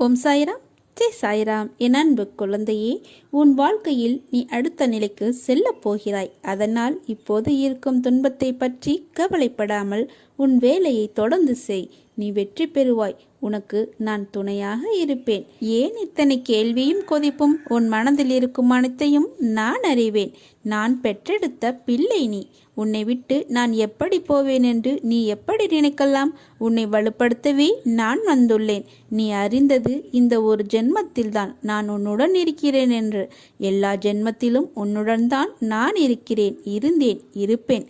ஓம் சாய்ராம், ஜெய் சாய்ராம். என் அன்பு குழந்தையே, உன் வாழ்க்கையில் நீ அடுத்த நிலைக்கு செல்லப் போகிறாய். அதனால் இப்போது இருக்கும் துன்பத்தை பற்றி கவலைப்படாமல் உன் வேலையை தொடர்ந்து செய். நீ வெற்றி பெறுவாய். உனக்கு நான் துணையாக இருப்பேன். ஏன் இத்தனை கேள்வியும் கொதிப்பும்? உன் மனதில் இருக்கும் அனைத்தையும் நான் அறிவேன். நான் பெற்றெடுத்த பிள்ளை நீ. உன்னை விட்டு நான் எப்படி போவேன் என்று நீ எப்படி நினைக்கலாம்? உன்னை வலுப்படுத்தவே நான் வந்துள்ளேன். நீ அறிந்தது இந்த ஒரு ஜென்மத்தில்தான் நான் உன்னுடன் இருக்கிறேன் என்று. எல்லா ஜென்மத்திலும் உன்னுடன் தான் நான் இருக்கிறேன், இருந்தேன், இருப்பேன்.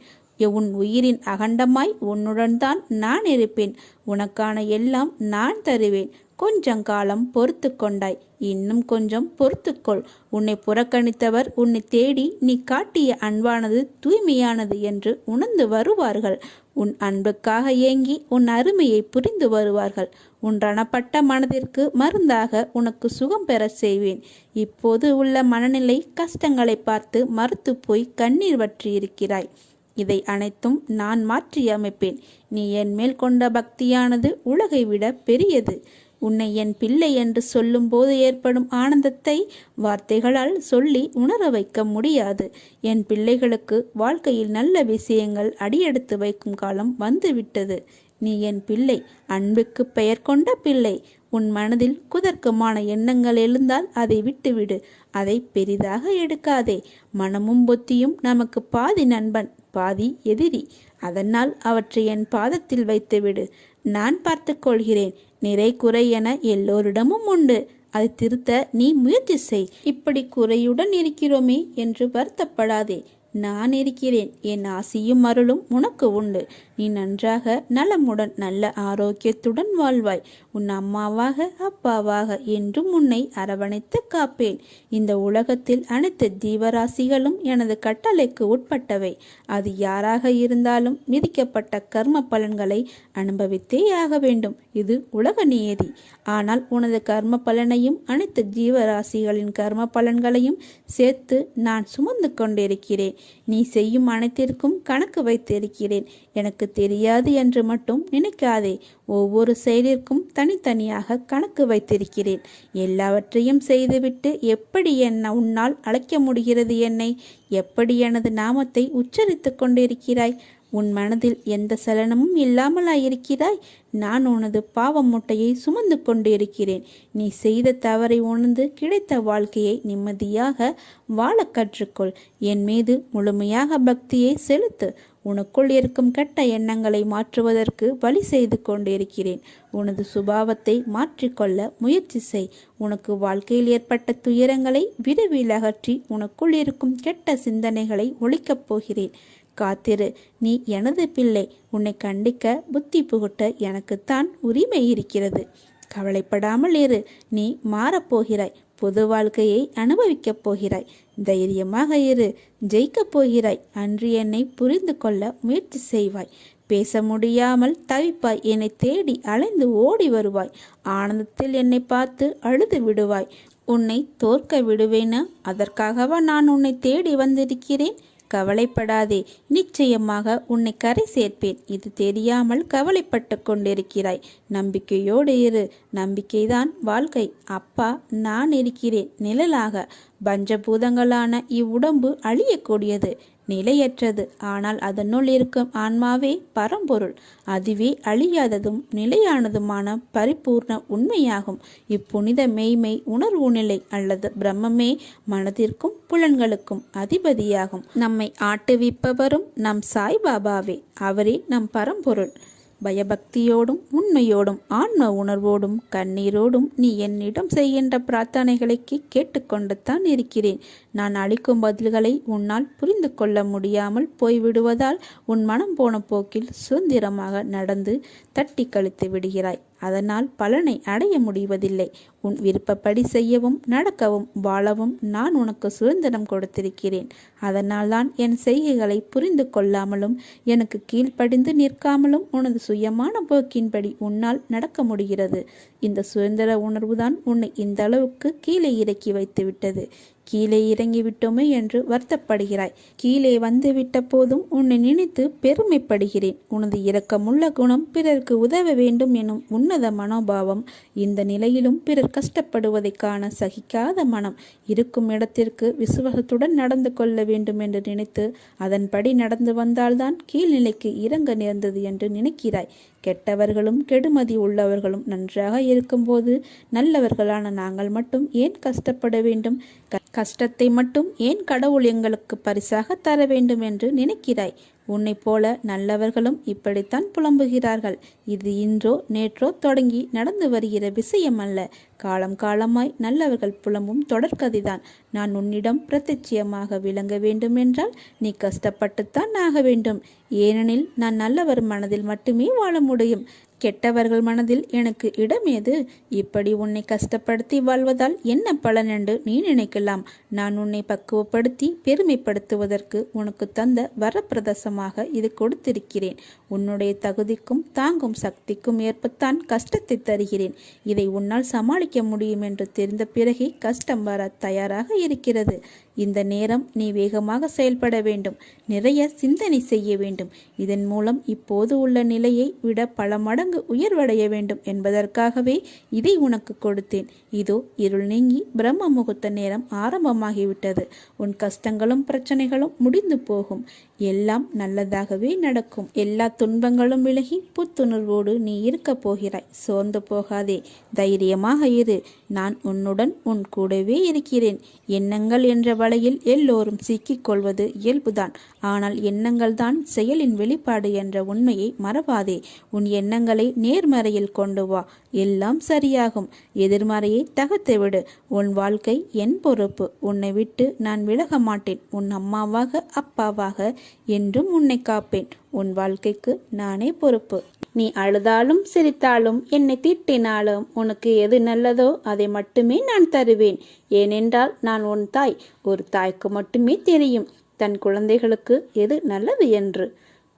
உன் உயிரின் அகண்டமாய் உன்னுடன் தான் நான் இருப்பேன். உனக்கான எல்லாம் நான் தருவேன். கொஞ்சம் காலம் பொறுத்து கொண்டாய், இன்னும் கொஞ்சம் பொறுத்துக்கொள். உன்னை புறக்கணித்தவர் உன்னை தேடி நீ காட்டிய அன்பானது தூய்மையானது என்று உணர்ந்து வருவார்கள். உன் அன்புக்காக ஏங்கி உன் அருமையை புரிந்து வருவார்கள். உன் ரணப்பட்ட மனதிற்கு மருந்தாக உனக்கு சுகம் பெற செய்வேன். இப்போது உள்ள மனநிலை கஷ்டங்களை பார்த்து மறுத்து போய் கண்ணீர் வற்றி இருக்கிறாய். இதை அனைத்தும் நான் மாற்றி அமைப்பேன். நீ என் மேல் கொண்ட பக்தியானது உலகை விட பெரியது. உன்னை என் பிள்ளை என்று சொல்லும் போது ஏற்படும் ஆனந்தத்தை வார்த்தைகளால் சொல்லி உணர வைக்க முடியாது. என் பிள்ளைகளுக்கு வாழ்க்கையில் நல்ல விஷயங்கள் அடியெடுத்து வைக்கும் காலம் வந்துவிட்டது. நீ என் பிள்ளை, அன்புக்கு பெயர் கொண்ட பிள்ளை. உன் மனதில் குதர்க்கமான எண்ணங்கள் எழுந்தால் அதை விட்டுவிடு. அதை பெரிதாக எடுக்காதே. மனமும் புத்தியும் நமக்கு பாதி நண்பன், பாதி எதிரி. அதனால் அவற்றை என் பாதத்தில் வைத்துவிடு. நான் பார்த்து கொள்கிறேன். நிறை குறை என எல்லோரிடமும் உண்டு. அதை திருத்த நீ முயற்சி செய். இப்படி குறையுடன் இருக்கிறோமே என்று வருத்தப்படாதே. நான் இருக்கிறேன். என் ஆசியும் அருளும் உனக்கு உண்டு. நீ நன்றாக நலமுடன் நல்ல ஆரோக்கியத்துடன் வாழ்வாய். உன் அம்மாவாக அப்பாவாக என்றும் உன்னை அரவணைத்து காப்பேன். இந்த உலகத்தில் அனைத்து ஜீவராசிகளும் எனது கட்டளைக்கு உட்பட்டவை. அது யாராக இருந்தாலும் விதிக்கப்பட்ட கர்ம பலன்களை அனுபவித்தே ஆக வேண்டும். இது உலக நியதி. ஆனால் உனது கர்ம பலனையும் அனைத்து ஜீவராசிகளின் கர்ம பலன்களையும் சேர்த்து நான் சுமந்து கொண்டிருக்கிறேன். நீ செய்யும் அனைத்திற்கும் கணக்கு வைத்திருக்கிறேன். எனக்கு தெரியாது என்று மட்டும் நினைக்காதே. ஒவ்வொரு செயலிற்கும் தனித்தனியாக கணக்கு வைத்திருக்கிறேன். எல்லாவற்றையும் செய்துவிட்டு எப்படி உன்னால் அழைக்க முடிகிறது என்னை? எப்படி எனது நாமத்தை உச்சரித்து கொண்டிருக்கிறாய்? உன் மனதில் எந்த சலனமும் இல்லாமலாயிருக்கிறாய்? நான் உனது பாவ மூட்டையை சுமந்து கொண்டிருக்கிறேன். நீ செய்த தவறை உணர்ந்து கிடைத்த வாழ்க்கையை நிம்மதியாக வாழ கற்றுக்கொள். என் மீது முழுமையாக பக்தியை செலுத்து. உனக்குள் இருக்கும் கெட்ட எண்ணங்களை மாற்றுவதற்கு வழி செய்து கொண்டிருக்கிறேன். உனது சுபாவத்தை மாற்றிக்கொள்ள முயற்சி செய். உனக்கு வாழ்க்கையில் ஏற்பட்ட துயரங்களை விரைவில் அகற்றி உனக்குள் இருக்கும் கெட்ட சிந்தனைகளை ஒழிக்கப் போகிறேன். காத்திரு. நீ எனது பிள்ளை. உன்னை கண்டிக்க புத்தி புகுட்ட எனக்குத்தான் உரிமை இருக்கிறது. கவலைப்படாமல் இரு. நீ மாறப்போகிறாய். பொது வாழ்க்கையை அனுபவிக்கப் போகிறாய். தைரியமாக இரு. ஜெயிக்கப் போகிறாய். அன்று என்னை புரிந்து கொள்ள முயற்சி செய்வாய். பேச முடியாமல் தவிப்பாய். என்னை தேடி அலைந்து ஓடி வருவாய். ஆனந்தத்தில் என்னை பார்த்து அழுது விடுவாய். உன்னை தோற்க விடுவேனா? அதற்காகவா நான் உன்னை தேடி வந்திருக்கிறேன்? கவலைப்படாதே. நிச்சயமாக உன்னை கரை சேர்ப்பேன். இது தெரியாமல் கவலைப்பட்டு கொண்டிருக்கிறாய். நம்பிக்கையோடு இரு. நம்பிக்கைதான் வாழ்க்கை. அப்பா நான் இருக்கிறேன் நிழலாக. பஞ்சபூதங்களான இவ்வுடம்பு அழியக்கூடியது, நிலையற்றது. ஆனால் அதனுள் இருக்கும் ஆன்மாவே பரம்பொருள். அதுவே அழியாததும் நிலையானதுமான பரிபூர்ண உண்மையாகும். இப்புனித மெய்மை உணர்வு நிலை அல்லது பிரம்மமே மனதிற்கும் புலன்களுக்கும் அதிபதியாகும். நம்மை ஆட்டுவிப்பவரும் நம் சாய்பாபாவே. அவரே நம் பரம்பொருள். பயபக்தியோடும் உண்மையோடும் ஆன்ம உணர்வோடும் கண்ணீரோடும் நீ என்னிடம் செய்கின்ற பிரார்த்தனைகளுக்கு கேட்டுக்கொண்டு தான் இருக்கிறேன். நான் அளிக்கும் பதில்களை உன்னால் புரிந்து கொள்ள முடியாமல் போய்விடுவதால் உன் மனம் போன போக்கில் சுதந்திரமாக நடந்து தட்டி கழித்து விடுகிறாய். அதனால் பலனை அடைய முடிவதில்லை. உன் விருப்பப்படி செய்யவும் நடக்கவும் வாழவும் நான் உனக்கு சுதந்திரம் கொடுத்திருக்கிறேன். அதனால்தான் என் செய்கைகளை புரிந்து கொள்ளாமலும் எனக்கு கீழ்ப்படிந்து நிற்காமலும் உனது சுயமான போக்கின்படி உன்னால் நடக்க முடிகிறது. இந்த சுதந்திர உணர்வுதான் உன்னை இந்த அளவுக்கு கீழே இறக்கி வைத்து விட்டது. கீழே இறங்கி விட்டோமே என்று வருத்தப்படுகிறாய். கீழே வந்து விட்ட போதும் உன்னை நினைத்து பெருமைப்படுகிறேன். உனது இரக்கமுள்ள குணம், பிறருக்கு உதவ வேண்டும் எனும் உன்னத மனோபாவம், இந்த நிலையிலும் பிறர் கஷ்டப்படுவதை காண சகிக்காத மனம், இருக்கும் இடத்திற்கு விசுவாசத்துடன் நடந்து கொள்ள வேண்டும் என்று நினைத்து அதன்படி நடந்து வந்தால்தான் கீழ்நிலைக்கு இறங்க நேர்ந்தது என்று நினைக்கிறாய். கெட்டவர்களும் கெடுமதி உள்ளவர்களும் நன்றாக இருக்கும்போது நல்லவர்களான நாங்கள் மட்டும் ஏன் கஷ்டப்பட வேண்டும்? கஷ்டத்தை மட்டும் ஏன் கடவுள் எங்களுக்கு பரிசாக தர வேண்டும் என்று நினைக்கிறாய்? உன்னை போல நல்லவர்களும் இப்படித்தான் புலம்புகிறார்கள். இது இன்றோ நேற்றோ தொடங்கி நடந்து வருகிற விஷயம் அல்ல. காலம் காலமாய் நல்லவர்கள் புலம்பும் தொடர்கதைதான். நான் உன்னிடம் பிரத்யட்சியமாக விளங்க வேண்டும் என்றால் நீ கஷ்டப்பட்டுத்தான் ஆக வேண்டும். ஏனெனில் நான் நல்லவர் மனதில் மட்டுமே வாழ முடியும். கெட்டவர்கள் மனதில் எனக்கு இடமேது? இப்படி உன்னை கஷ்டப்படுத்தி வாழ்வதால் என்ன பலன் என்று நீ நினைக்கலாம். நான் உன்னை பக்குவப்படுத்தி பெருமைப்படுத்துவதற்கு உனக்கு தந்த வரப்பிரதசமாக இது கொடுத்திருக்கிறேன். உன்னுடைய தகுதிக்கும் தாங்கும் சக்திக்கும் ஏற்பத்தான் கஷ்டத்தை தருகிறேன். இதை உன்னால் சமாளிக்க முடியும் என்று தெரிந்த பிறகே கஷ்டம் வர தயாராக இருக்கிறது. இந்த நேரம் நீ வேகமாக செயல்பட வேண்டும். நிறைய சிந்தனை செய்ய வேண்டும். இதன் மூலம் இப்போது உள்ள நிலையை விட பல மடங்கு உயர்வடைய வேண்டும் என்பதற்காகவே இதை உனக்கு கொடுத்தேன். இதோ இருள் நீங்கி பிரம்ம முகூர்த்த நேரம் ஆரம்பமாகிவிட்டது. உன் கஷ்டங்களும் பிரச்சனைகளும் முடிந்து போகும். எல்லாம் நல்லதாகவே நடக்கும். எல்லா துன்பங்களும் விலகி புத்துணர்வோடு நீ இருக்க போகிறாய். சோர்ந்து போகாதே, தைரியமாக இரு. நான் உன்னுடன் உன் கூடவே இருக்கிறேன். எண்ணங்கள் என்ற வலையில் எல்லோரும் சிக்கிக் கொள்வது இயல்புதான். ஆனால் எண்ணங்கள் தான் செயலின் வெளிப்பாடு என்ற உண்மையை மறவாதே. உன் எண்ணங்களை நேர்மறையில் கொண்டு வா, எல்லாம் சரியாகும். எதிர்மறையை தகர்த்து விடு. உன் வாழ்க்கை என் பொறுப்பு. உன்னை விட்டு நான் விலக மாட்டேன். உன் அம்மாவாக அப்பாவாக என்றும் உன்னை காப்பேன். உன் வாழ்க்கைக்கு நானே பொறுப்பு. நீ அழுதாலும் சிரித்தாலும் என்னை திட்டினாலும் உனக்கு எது நல்லதோ அதை மட்டுமே நான் தருவேன். ஏனென்றால் நான் உன் தாய். ஒரு தாய்க்கு மட்டுமே தெரியும் தன் குழந்தைகளுக்கு எது நல்லது என்று.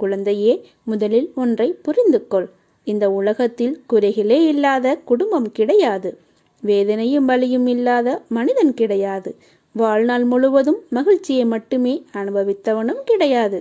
குழந்தையே, முதலில் ஒன்றை புரிந்து கொள். இந்த உலகத்தில் குறைகளே இல்லாத குடும்பம் கிடையாது. வேதனையும் வலியும் இல்லாத மனிதன் கிடையாது. வாழ்நாள் முழுவதும் மகிழ்ச்சியை மட்டுமே அனுபவித்தவனும் கிடையாது.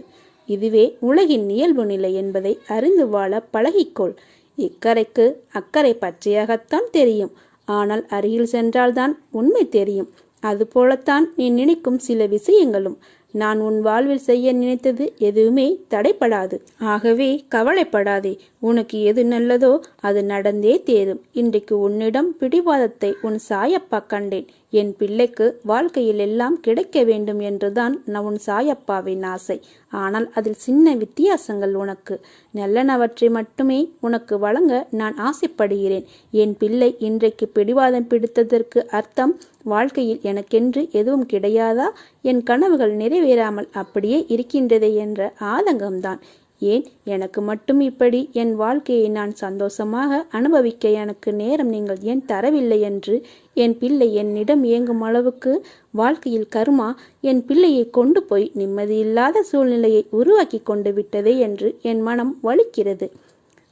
இதுவே உலகின் இயல்பு நிலை என்பதை அறிந்து வாழ பழகிக்கொள். இக்கரைக்கு அக்கறை பச்சையாகத்தான் தெரியும். ஆனால் அருகில் சென்றால்தான் உண்மை தெரியும். அதுபோலத்தான் நீ நினைக்கும் சில விஷயங்களும். நான் உன் வாழ்வில் செய்ய நினைத்தது எதுவுமே தடைப்படாது. ஆகவே கவலைப்படாதே. உனக்கு எது நல்லதோ அது நடந்தே தேரும். இன்றைக்கு உன்னிடம் பிடிவாதத்தை உன் சாயப்பா கண்டேன். என் பிள்ளைக்கு வாழ்க்கையில் எல்லாம் கிடைக்க வேண்டும் என்றுதான் உன் சாயப்பாவின் ஆசை. ஆனால் அதில் சின்ன வித்தியாசங்கள். உனக்கு நல்லனவற்றை மட்டுமே உனக்கு வழங்க நான் ஆசைப்படுகிறேன். என் பிள்ளை இன்றைக்கு பிடிவாதம் பிடித்ததற்கு அர்த்தம் வாழ்க்கையில் எனக்கென்று எதுவும் கிடையாதா, என் கனவுகள் நிறைவேறாமல் அப்படியே இருக்கின்றதே என்ற ஆதங்கம்தான். ஏன் எனக்கு மட்டும் இப்படி என் வாழ்க்கையை நான் சந்தோஷமாக அனுபவிக்க எனக்கு நேரம் நீங்கள் ஏன் தரவில்லை என்று என் பிள்ளை என்னிடம் ஏங்கும் அளவுக்கு வாழ்க்கையில் கர்மா என் பிள்ளையை கொண்டு போய் நிம்மதியில்லாத சூழ்நிலையை உருவாக்கி கொண்டு விட்டதே என்று என் மனம் வலிக்கிறது.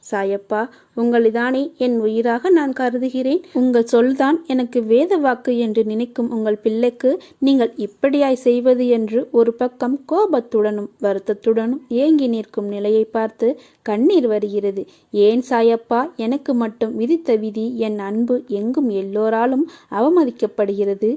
சாயப்பா, உங்களைதானே என் உயிராக நான் கருதுகிறேன். உங்கள் சொல்தான் எனக்கு வேத வாக்கு என்று நினைக்கும் உங்கள் பிள்ளைக்கு நீங்கள் இப்படியாய் செய்வது என்று ஒரு பக்கம் கோபத்துடனும் வருத்தத்துடனும் ஏங்கி நிற்கும் நிலையை பார்த்து கண்ணீர் வருகிறது. ஏன் சாயப்பா, எனக்கு மட்டும் விதித்த விதி என் அன்பு எங்கும் எல்லோராலும் அவமதிக்கப்படுகிறது?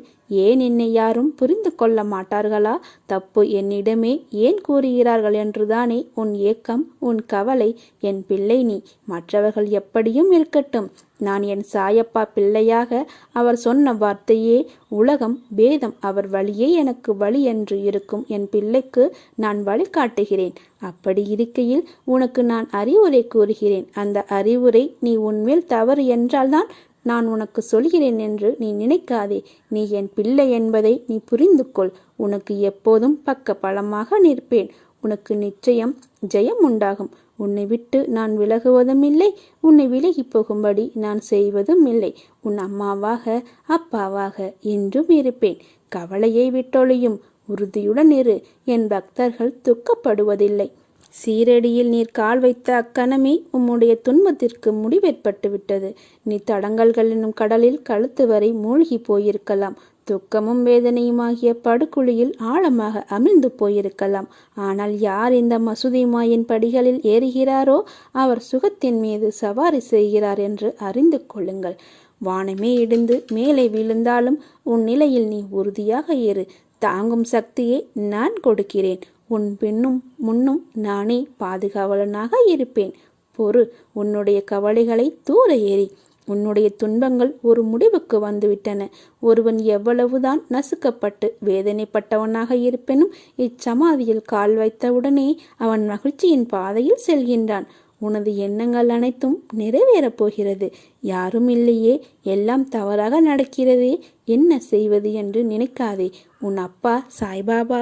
ஏன் என்னை யாரும் புரிந்து கொள்ள மாட்டார்களா? தப்பு என்னிடமே ஏன் கூறுகிறார்கள் என்றுதானே உன் ஏக்கம், உன் கவலை. என் பிள்ளை நீ. மற்றவர்கள் எப்படியும் இருக்கட்டும். நான் என் சாயப்பா பிள்ளையாக அவர் சொன்ன வார்த்தையே உலகம், பேதம் அவர் வழியே எனக்கு வழி என்று இருக்கும் என் பிள்ளைக்கு நான் வழிகாட்டுகிறேன். அப்படி இருக்கையில் உனக்கு நான் அறிவுரை கூறுகிறேன். அந்த அறிவுரை நீ உன்மேல் தவறு என்றால்தான் நான் உனக்கு சொல்கிறேன் என்று நீ நினைக்காதே. நீ என் பிள்ளை என்பதை நீ புரிந்து கொள். உனக்கு எப்போதும் பக்க பலமாக நிற்பேன். உனக்கு நிச்சயம் ஜெயம் உண்டாகும். உன்னை விட்டு நான் விலகுவதும் இல்லை, உன்னை விலகி போகும்படி நான் செய்வதும் இல்லை. உன் அம்மாவாக அப்பாவாக என்றும் இருப்பேன். கவலையை விட்டொழியும். உறுதியுடன் இரு. என் பக்தர்கள் துக்கப்படுவதில்லை. சீரடியில் நீர் கால் வைத்த அக்கணமே உம்முடைய துன்பத்திற்கு முடிவேற்பட்டு விட்டது. நீ தடங்கல்கள் என்னும் கடலில் கழுத்து வரை மூழ்கி போயிருக்கலாம். துக்கமும் வேதனையுமாகிய படுகுழியில் ஆழமாக அமிழ்ந்து போயிருக்கலாம். ஆனால் யார் இந்த மசூதி மாயின் படிகளில் ஏறுகிறாரோ அவர் சுகத்தின் மீது சவாரி செய்கிறார் என்று அறிந்து கொள்ளுங்கள். வானமே இடிந்து மேலே விழுந்தாலும் உன் நிலையில் நீ உறுதியாக ஏறு. தாங்கும் சக்தியை நான் கொடுக்கிறேன். உன் பின்னும் முன்னும் நானே பாதுகாவலனாக இருப்பேன். பொறு, உன்னுடைய கவலைகளை தூர ஏறி. உன்னுடைய துன்பங்கள் ஒரு முடிவுக்கு வந்துவிட்டன. ஒருவன் எவ்வளவுதான் நசுக்கப்பட்டு வேதனைப்பட்டவனாக இருப்பினும் இச்சமாதியில் கால் வைத்தவுடனே அவன் மகிழ்ச்சியின் பாதையில் செல்கின்றான். உனது எண்ணங்கள் அனைத்தும் நிறைவேறப் போகிறது. யாரும் இல்லையே, எல்லாம் தவறாக நடக்கிறதே, என்ன செய்வது என்று நினைக்காதே. உன் அப்பா சாய்பாபா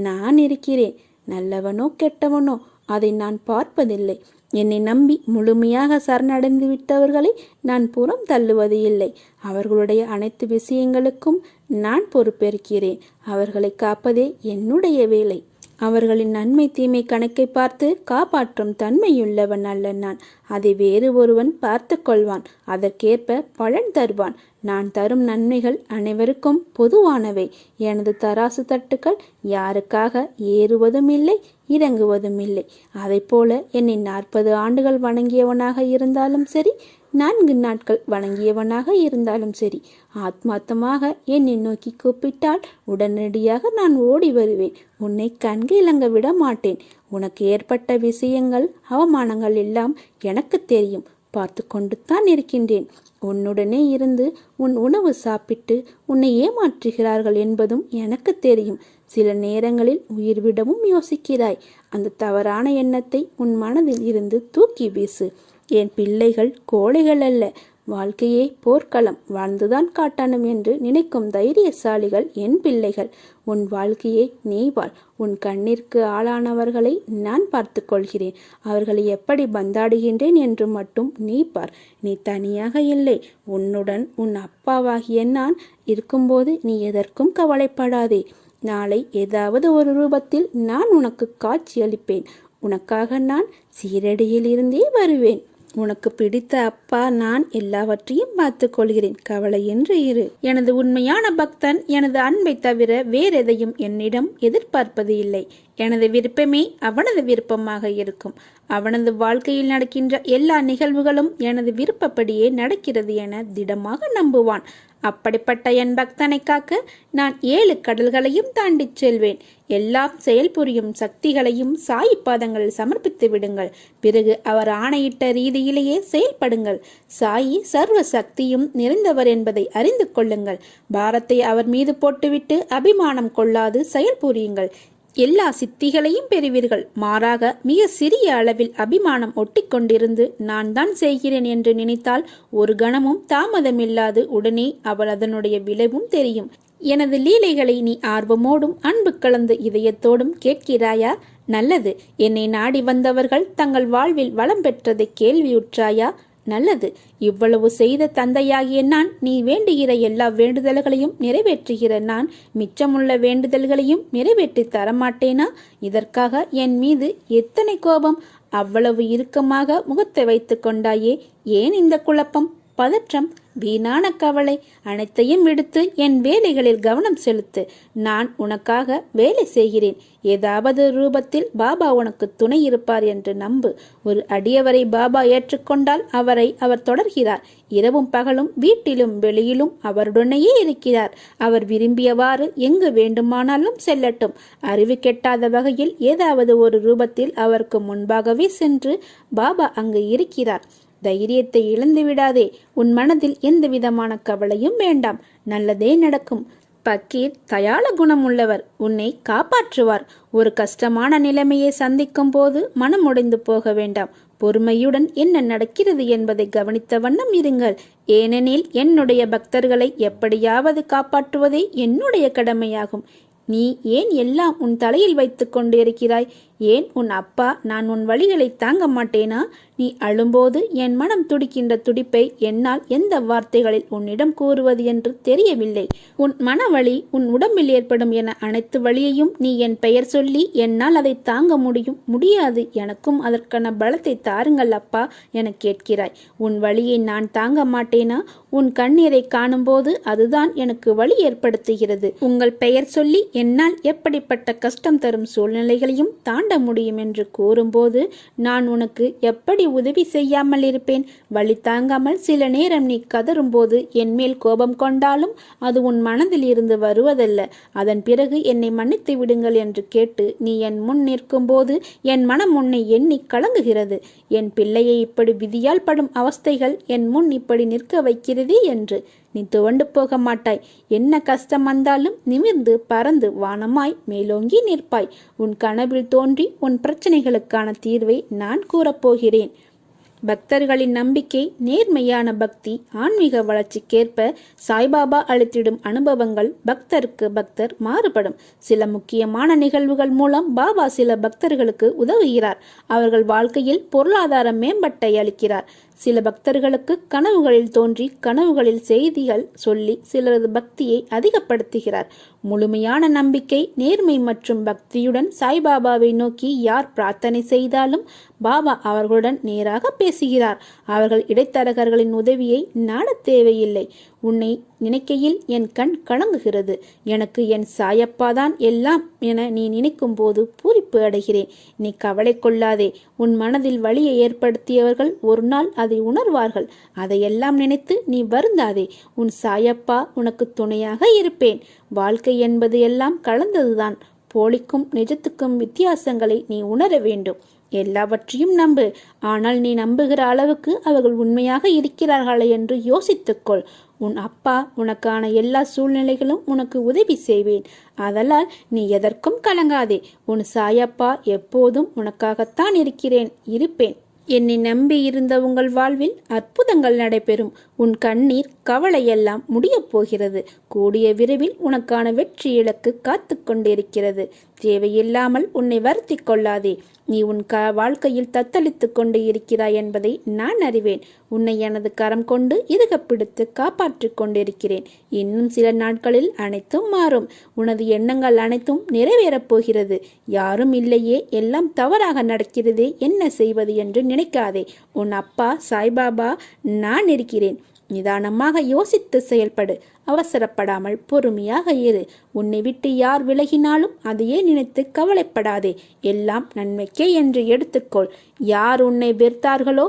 நான் இருக்கிறேன். நல்லவனோ கெட்டவனோ அதை நான் பார்ப்பதில்லை. என்னை நம்பி முழுமையாக சரணடைந்து விட்டவர்களை நான் புறம் தள்ளுவது இல்லை. அவர்களுடைய அனைத்து விஷயங்களுக்கும் நான் பொறுப்பேற்கிறேன். அவர்களை காப்பதே என்னுடைய வேலை. அவர்களின் நன்மை தீமை கணக்கை பார்த்து காப்பாற்றும் தன்மையுள்ளவன் அல்ல நான். அதை வேறு ஒருவன் பார்த்து கொள்வான். அதற்கேற்ப பலன் தருவான். நான் தரும் நன்மைகள் அனைவருக்கும் பொதுவானவை. எனது தராசு தட்டுக்கள் யாருக்காக ஏறுவதும் இல்லை, இறங்குவதும் இல்லை. அதை போல என்னை 40 ஆண்டுகள் வணங்கியவனாக இருந்தாலும் சரி, 4 நாட்கள் வணங்கியவனாக இருந்தாலும் சரி, ஆத்மார்த்தமாக என்னை நோக்கி கூப்பிட்டால் உடனடியாக நான் ஓடி வருவேன். உன்னை கண்கிலங்க விட மாட்டேன். உனக்கு ஏற்பட்ட விஷயங்கள், அவமானங்கள் எல்லாம் எனக்கு தெரியும். பார்த்து கொண்டுத்தான் இருக்கின்றேன். உன்னுடனே இருந்து உன் உணவு சாப்பிட்டு உன்னை ஏமாற்றுகிறார்கள் என்பதும் எனக்கு தெரியும். சில நேரங்களில் உயிர்விடவும் யோசிக்கிறாய். அந்த தவறான எண்ணத்தை உன் மனதில் இருந்து தூக்கி வீசு. என் பிள்ளைகள் கோழைகள் அல்ல. வாழ்க்கையே போர்க்களம், வாழ்ந்துதான் காட்டணும் என்று நினைக்கும் தைரியசாலிகள் என் பிள்ளைகள். உன் வாழ்க்கையை நீ வாழ். உன் கண்ணிற்கு ஆளானவர்களை நான் பார்த்து கொள்கிறேன். அவர்களை எப்படி பந்தாடுகின்றேன் என்று மட்டும் நீ பார். நீ தனியாக இல்லை. உன்னுடன் உன் அப்பாவாகிய நான் இருக்கும்போது நீ எதற்கும் கவலைப்படாதே. நாளை ஏதாவது ஒரு ரூபத்தில் நான் உனக்கு காட்சி அளிப்பேன். உனக்காக நான் சீரடியில் இருந்தே வருவேன். உனக்கு பிடித்த அப்பா நான் எல்லாவற்றையும் பார்த்து கொள்கிறேன். கவலையின்றி இரு. எனது உண்மையான பக்தன் எனது அன்பை தவிர வேறெதையும் என்னிடம் எதிர்பார்ப்பது இல்லை. எனது விருப்பமே அவனது விருப்பமாக இருக்கும். அவனது வாழ்க்கையில் நடக்கின்ற எல்லா நிகழ்வுகளும் எனது விருப்பப்படியே நடக்கிறது என திடமாக நம்புவான். அப்படிப்பட்ட என் பக்தனை காக்க நான் 7 கடல்களையும் தாண்டி செல்வேன். எல்லாம் செயல்புரியும் சக்திகளையும் சாய் பாதங்களில் சமர்ப்பித்து விடுங்கள். பிறகு அவர் ஆணையிட்ட ரீதியிலேயே செயல்படுங்கள். சாயி சர்வ சக்தியும் நிறைந்தவர் என்பதை அறிந்து கொள்ளுங்கள். பாரத்தை அவர் மீது போட்டுவிட்டு அபிமானம் கொள்ளாது செயல்புரியுங்கள். எல்லா சித்திகளையும் பெறுவீர்கள். மாறாக மிக சிறிய அளவில் அபிமானம் ஒட்டி கொண்டிருந்து நான் தான் செய்கிறேன் என்று நினைத்தால் ஒரு கணமும் தாமதமில்லாது உடனே அவள் அதனுடைய விளைவும் தெரியும். எனது லீலைகளை நீ ஆர்வமோடும் அன்பு கலந்த இதயத்தோடும் கேட்கிறாயா? நல்லது. என்னை நாடி வந்தவர்கள் தங்கள் வாழ்வில் வளம் பெற்றதை கேள்வியுற்றாயா? நல்லது. இவ்வளவு செய்த தந்தையாகிய நான் நீ வேண்டுகிற எல்லா வேண்டுதல்களையும் நிறைவேற்றுகிற நான் மிச்சமுள்ள வேண்டுதல்களையும் நிறைவேற்றி தரமாட்டேனா? இதற்காக என் மீது எத்தனை கோபம்! அவ்வளவு இறுக்கமாக முகத்தை வைத்து கொண்டாயே, ஏன் இந்த குழப்பம், பதற்றம், வீணான கவலை? அனைத்தையும் விடுத்து என் வேலைகளில் கவனம் செலுத்து. நான் உனக்காக வேலை செய்கிறேன். ஏதாவது ரூபத்தில் பாபா உனக்கு துணை இருப்பார் என்று நம்பு. ஒரு அடியவரை பாபா ஏற்றுக்கொண்டால் அவரை அவர் தொடர்கிறார். இரவும் பகலும் வீட்டிலும் வெளியிலும் அவருடனேயே இருக்கிறார். அவர் விரும்பியவாறு எங்கு வேண்டுமானாலும் செல்லட்டும். அறிவு கெட்டாத வகையில் ஏதாவது ஒரு ரூபத்தில் அவருக்கு முன்பாகவே சென்று பாபா அங்கு இருக்கிறார். தைரியத்தை இழந்து விடாதே. உன் மனதில் எந்த விதமான கவலையும் வேண்டாம். நல்லதே நடக்கும். பக்கீர் தயாள குணம் உள்ளவர். உன்னை காப்பாற்றுவார். ஒரு கஷ்டமான நிலைமையை சந்திக்கும் போது மனம் உடைந்து போக வேண்டாம். பொறுமையுடன் என்ன நடக்கிறது என்பதை கவனித்த வண்ணம் இருங்கள். ஏனெனில் என்னுடைய பக்தர்களை எப்படியாவது காப்பாற்றுவதே என்னுடைய கடமையாகும். நீ ஏன் எல்லாம் உன் தலையில் வைத்து கொண்டு இருக்கிறாய்? ஏன் உன் அப்பா நான் உன் வழிகளை தாங்க மாட்டேனா? நீ அழும்போது என் மனம் துடிக்கின்ற துடிப்பை என்னால் எந்த வார்த்தைகளில் உன்னிடம் கூறுவது என்று தெரியவில்லை. உன் மனவழி உன் உடம்பில் ஏற்படும் என அனைத்து வழியையும் நீ என் பெயர் சொல்லி என்னால் அதை தாங்க முடியாது, எனக்கும் அதற்கான பலத்தை தாருங்கள் அப்பா என கேட்கிறாய். உன் வழியை நான் தாங்க மாட்டேனா? உன் கண்ணீரை காணும்போது அதுதான் எனக்கு வழி ஏற்படுத்துகிறது. உங்கள் பெயர் சொல்லி என்னால் எப்படிப்பட்ட கஷ்டம் தரும் சூழ்நிலைகளையும் தாண்ட முடியும் என்று கூறும்போது நான் உனக்கு எப்படி உதவி செய்யாமல் இருப்பேன்? வழி தாங்காமல் சில நேரம் நீ கதறும்போது என் மேல் கோபம் கொண்டாலும் அது உன் மனதில் இருந்து வருவதல்ல. அதன் பிறகு என்னை மன்னித்து விடுங்கள் என்று கேட்டு நீ என் முன் நிற்கும் போது என் மனம் உன்னை எண்ணி கலங்குகிறது. என் பிள்ளையை இப்படி விதியால் படும் அவஸ்தைகள் என் முன் இப்படி நிற்க வைக்கிறதே என்று நீ துவண்டு போக மாட்டாய். என்ன கஷ்டம் வந்தாலும் நிமிர்ந்து பறந்து வானமாய் மேலோங்கி நிற்பாய். உன் கனவில் தோன்றி உன் பிரச்சனைகளுக்கான தீர்வை நான் கூறப்போகிறேன். பக்தர்களின் நம்பிக்கை, நேர்மையான பக்தி, ஆன்மீக வளர்ச்சிக்கேற்ப சாய்பாபா அளித்திடும் அனுபவங்கள் பக்தருக்கு பக்தர் மாறுபடும். சில முக்கியமான நிகழ்வுகள் மூலம் பாபா சில பக்தர்களுக்கு உதவுகிறார். அவர்கள் வாழ்க்கையில் பொருளாதார மேம்பட்டை அளிக்கிறார். சில பக்தர்களுக்கு கனவுகளில் தோன்றி கனவுகளில் செய்திகள் சொல்லி சிலரது பக்தியை அதிகப்படுத்துகிறார். முழுமையான நம்பிக்கை, நேர்மை மற்றும் பக்தியுடன் சாய்பாபாவை நோக்கி யார் பிரார்த்தனை செய்தாலும் பாபா அவர்களுடன் நேராக பேசுகிறார். அவர்கள் இடைத்தரகர்களின் உதவியை நாடத் தேவையில்லை. உன்னை நினைக்கையில் என் கண் கலங்குகிறது. எனக்கு என் சாயப்பாதான் எல்லாம் என நீ நினைக்கும் போது பூரிப்பு அடைகிறேன். நீ கவலை கொள்ளாதே. உன் மனதில் வலியை ஏற்படுத்தியவர்கள் ஒரு நாள் அதை உணர்வார்கள். அதையெல்லாம் நினைத்து நீ வருந்தாதே. உன் சாயப்பா உனக்கு துணையாக இருப்பேன். வாழ்க்கை என்பது எல்லாம் கலந்ததுதான். போலிக்கும் நிஜத்துக்கும் வித்தியாசங்களை நீ உணர வேண்டும். எல்லாவற்றையும் நம்பு. ஆனால் நீ நம்புகிற அளவுக்கு அவர்கள் உண்மையாக இருக்கிறார்களா என்று யோசித்துக்கொள். உன் அப்பா உனக்கான எல்லா சூழ்நிலைகளும் உனக்கு உதவி செய்வேன். அதனால் நீ எதற்கும் கலங்காதே. உன் சாயப்பா எப்போதும் உனக்காகத்தான் இருப்பேன். என்னை நம்பி இருந்த உங்கள் வாழ்வில் அற்புதங்கள் நடைபெறும். உன் கண்ணீர் கவலையெல்லாம் முடியப் போகிறது. கூடிய விரைவில் உனக்கான வெற்றி இலக்கு காத்து கொண்டிருக்கிறது. தேவையில்லாமல் உன்னை வருத்தி கொள்ளாதே. நீ உன் வாழ்க்கையில் தத்தளித்து கொண்டு இருக்கிறாய் என்பதை நான் அறிவேன். உன்னை எனது கரம் கொண்டு இறுக பிடித்து காப்பாற்றிக் கொண்டிருக்கிறேன். இன்னும் சில நாட்களில் அனைத்தும் மாறும். உனது எண்ணங்கள் அனைத்தும் நிறைவேறப் போகிறது. யாரும் இல்லையே, எல்லாம் தவறாக நடக்கிறதே, என்ன செய்வது என்று நினைக்காதே. உன் அப்பா சாய்பாபா நான் இருக்கிறேன். நிதானமாக யோசித்து செயல்படு. அவசரப்படாமல் பொறுமையாக இரு. உன்னை விட்டு யார் விலகினாலும் அதையே நினைத்து கவலைப்படாதே. எல்லாம் நன்மைக்கே என்று எடுத்துக்கொள். யார் உன்னை வெறுத்தார்களோ,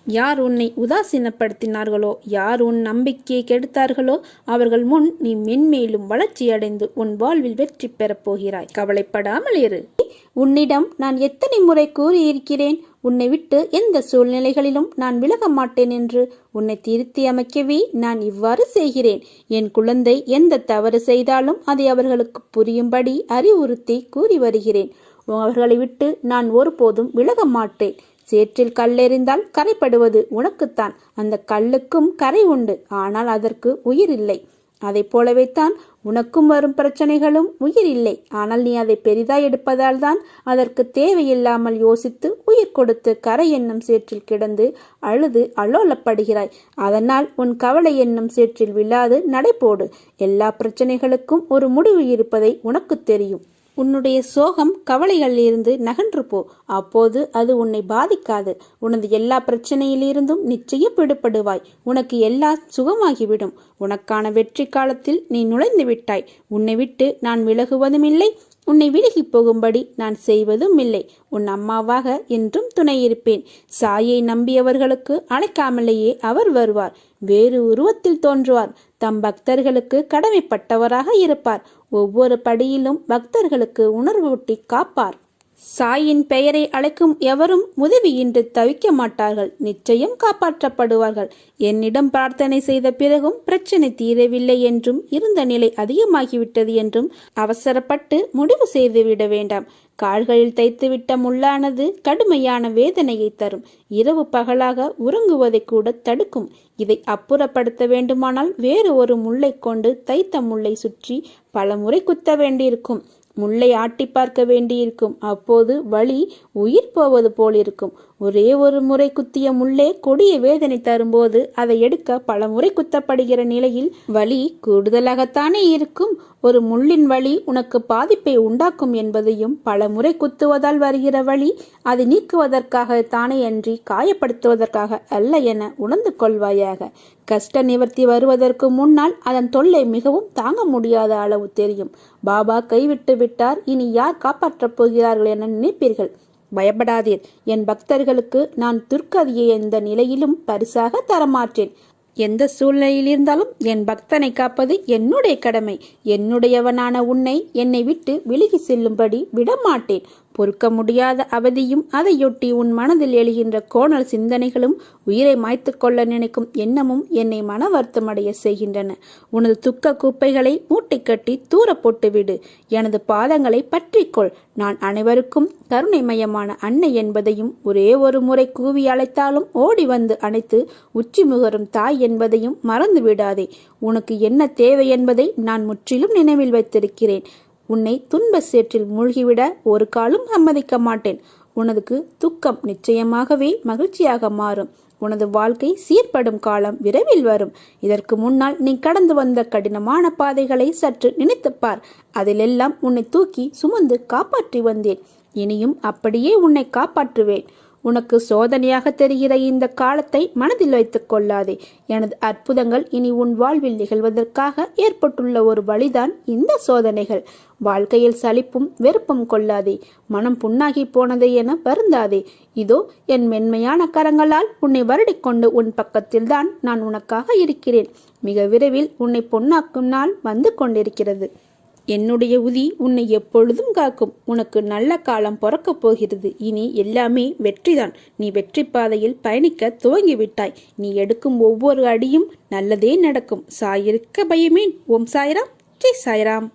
யார் உன்னை உதாசீனப்படுத்தினார்களோ, யார் உன் நம்பிக்கையை கெடுத்தார்களோ அவர்கள் முன் நீ மென்மேலும் வளர்ச்சியடைந்து உன் வாழ்வில் வெற்றி பெறப் போகிறாய். கவலைப்படாமல் இரு. உன்னிடம் நான் எத்தனை முறை கூறியிருக்கிறேன், உன்னை விட்டு எந்த சூழ்நிலைகளிலும் நான் விலக மாட்டேன் என்று. உன்னை திருத்தி அமைக்கவே நான் இவ்வாறு செய்கிறேன். என் குழந்தை எந்த தவறு செய்தாலும் அதை அவர்களுக்கு புரியும்படி அறிவுறுத்தி கூறி வருகிறேன். அவர்களை விட்டு நான் ஒருபோதும் விலக மாட்டேன். சேற்றில் கல்லெறிந்தால் கரைப்படுவது உனக்குத்தான். அந்த கல்லுக்கும் கரை உண்டு, ஆனால் அதற்கு உயிர் இல்லை. அதை போலவே தான் உனக்கும் வரும் பிரச்சனைகளும் உயிர் இல்லை. ஆனால் நீ அதை பெரிதாய் எடுப்பதால் தான் அதற்கு தேவையில்லாமல் யோசித்து உயிர் கொடுத்து கரை என்னும் சேற்றில் கிடந்து அழுது அல்லோலப்படுகிறாய். அதனால் உன் கவலை என்னும் சேற்றில் விழாது நடைபோடு. எல்லா பிரச்சனைகளுக்கும் ஒரு முடிவு இருப்பதை உனக்கு தெரியும். உன்னுடைய சோகம் கவலைகளிலிருந்து நகன்று போ. அப்போது அது உன்னை பாதிக்காது. உனது எல்லா பிரச்சனையிலிருந்தும் நிச்சயம் விடுபடுவாய். உனக்கு எல்லாம் சுகமாகிவிடும். உனக்கான வெற்றி காலத்தில் நீ நுழைந்து விட்டாய். உன்னை விட்டு நான் விலகுவதும் இல்லை, உன்னை விலகி போகும்படி நான் செய்வதும் இல்லை. உன் அம்மாவாக என்றும் துணை இருப்பேன். சாயை நம்பியவர்களுக்கு அழைக்காமலேயே அவர் வருவார். வேறு உருவத்தில் தோன்றுவார். தம் பக்தர்களுக்கு கடமைப்பட்டவராக இருப்பார். ஒவ்வொரு படியிலும் பக்தர்களுக்கு உணர்வூட்டி காப்பார். சாயின் பெயரை அழைக்கும் எவரும் உதவியின்றி தவிக்க மாட்டார்கள். நிச்சயம் காப்பாற்றப்படுவார்கள். என்னிடம் பிரார்த்தனை செய்த பிறகும் பிரச்சனை தீரவில்லை என்றும் இருந்த நிலை அதிகமாகிவிட்டது என்றும் அவசரப்பட்டு முடிவு செய்துவிட வேண்டாம். கால்களில் தைத்துவிட்ட முள்ளானது கடுமையான வேதனையை தரும். இரவு பகலாக உறங்குவதை கூட தடுக்கும். இதை அப்புறப்படுத்த வேண்டுமானால் வேறு ஒரு முள்ளை கொண்டு தைத்த முள்ளை சுற்றி பல முறை குத்த வேண்டியிருக்கும். முள்ளை ஆட்டி பார்க்க வேண்டியிருக்கும். அப்போது வலி உயிர் போவது போலிருக்கும். ஒரே ஒரு முறை குத்திய முள்ளே கொடிய வேதனை தரும்போது அதை எடுக்க பல முறை குத்தப்படுகிற நிலையில் வலி கூடுதலாகத்தானே இருக்கும். ஒரு முள்ளின் வலி உனக்கு பாதிப்பை உண்டாக்கும் என்பதையும், பல முறை குத்துவதால் வருகிற வலி அதை நீக்குவதற்காக தானே அன்றி காயப்படுத்துவதற்காக அல்ல என உணர்ந்து கொள்வாயாக. கஷ்ட நிவர்த்தி வருவதற்கு முன்னால் அதன் தொல்லை மிகவும் தாங்க முடியாத அளவு தெரியும். பாபா கைவிட்டு விட்டார், இனி யார் காப்பாற்றப் போகிறார்கள் என நினைப்பீர்கள். பயப்படாதீர். என் பக்தர்களுக்கு நான் துர்க்கதியை எந்த நிலையிலும் பரிசாக தரமாட்டேன். எந்த சூழ்நிலையில் இருந்தாலும் என் பக்தனை காப்பது என்னுடைய கடமை. என்னுடையவனான உன்னை என்னை விட்டு விலகி செல்லும்படி விடமாட்டேன். பொறுக்க முடியாத அவதியும் அதையொட்டி உன் மனதில் எழுகின்ற கோணல் சிந்தனைகளும், உயிரை மாய்த்து கொள்ள நினைக்கும் எண்ணமும் என்னை மன வருத்தமடைய செய்கின்றன. உனது துக்க குப்பைகளை மூட்டை கட்டி தூர போட்டுவிடு. எனது பாதங்களை பற்றிக்கொள். நான் அனைவருக்கும் கருணைமயமான அன்னை என்பதையும், ஒரே ஒரு முறை கூவி அழைத்தாலும் ஓடி வந்து அணைத்து உச்சி முகரும் தாய் என்பதையும் மறந்து விடாதே. உனக்கு என்ன தேவை என்பதை நான் முற்றிலும் நினைவில் வைத்திருக்கிறேன். உன்னை துன்ப சேற்றில் மூழ்கிவிட ஒரு காலும் சம்மதிக்க மாட்டேன். உனது துக்கம் நிச்சயமாகவே மகிழ்ச்சியாக மாறும். உனது வாழ்க்கை சீர்படும் காலம் விரைவில் வரும். இதற்கு முன்னால் நீ கடந்து வந்த கடினமான பாதைகளை சற்று நினைத்துப்பார். அதிலெல்லாம் உன்னை தூக்கி சுமந்து காப்பாற்றி வந்தேன். இனியும் அப்படியே உன்னை காப்பாற்றுவேன். உனக்கு சோதனையாக தெரிகிற இந்த காலத்தை மனதில் வைத்துக் கொள்ளாதே. எனது அற்புதங்கள் இனி உன் வாழ்வில் நிகழ்வதற்காக ஏற்பட்டுள்ள ஒரு வழிதான் இந்த சோதனைகள். வாழ்க்கையில் சலிப்பும் வெறுப்பும் கொள்ளாதே. மனம் புண்ணாகி போனதே என வருந்தாதே. இதோ என் மென்மையான கரங்களால் உன்னை வருடிக்கொண்டு உன் பக்கத்தில்தான் நான் உனக்காக இருக்கிறேன். மிக விரைவில் உன்னை பொன்னாக்கும் நாள் வந்து கொண்டிருக்கிறது. என்னுடைய உதி உன்னை எப்பொழுதும் காக்கும். உனக்கு நல்ல காலம் பிறக்கப் போகிறது. இனி எல்லாமே வெற்றிதான். நீ வெற்றி பாதையில் பயணிக்க துவங்கிவிட்டாய். நீ எடுக்கும் ஒவ்வொரு அடியும் நல்லதே நடக்கும். சாயிருக்க பயமேன். ஓம் சாய்ராம். ஜெய் சாய்ராம்.